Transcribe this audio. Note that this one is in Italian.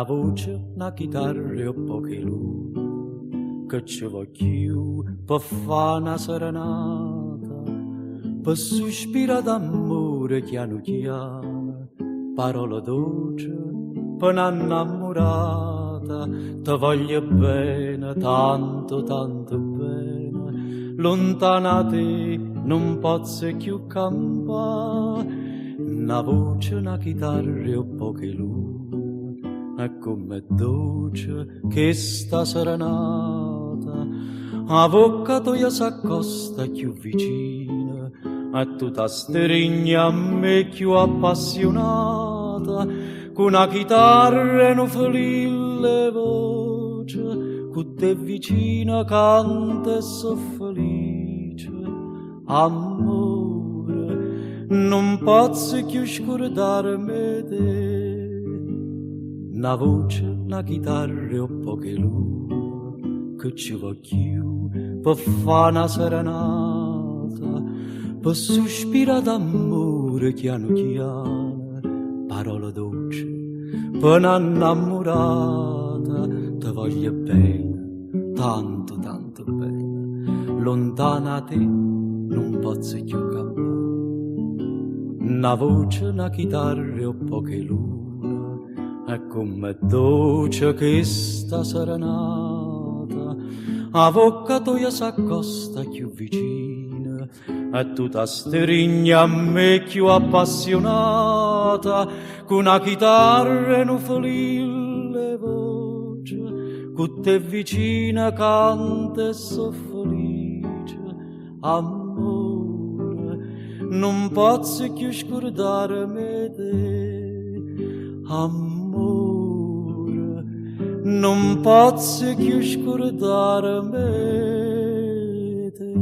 una voce, una chitarra e un po' che lui, che ci voglio per fare una serenata, per sospirare d'amore chiano chiano, parole dolci per un'innamorata, ti voglio bene, tanto, tanto bene, lontana da te non posso più campare, una voce, una chitarra e un po' che lui, è come dolce che sta serenata, a bocca tua s'accosta più vicina, e tu ti stringi a me più appassionata, con una chitarra e un felile voce, con te vicina canta e so felice, amore, non posso più scordarmi te, una voce, una chitarra e un po' che lui, che ci voglio per fare una serenata, per sospirare d'amore chiano chiano, parole dolci per un'innamorata, ti voglio bene, tanto tanto bene, lontana da te non posso più campare, una voce, una chitarra e un po' che luna, è come dolce che sta serenata, a bocca tua s'accosta più vicina, e tu ti stringi a me più appassionata, con una chitarra e un felile voce, con te vicina canta e so felice, amore, non posso più scordarmi te, amore, non posso più scordarmi te.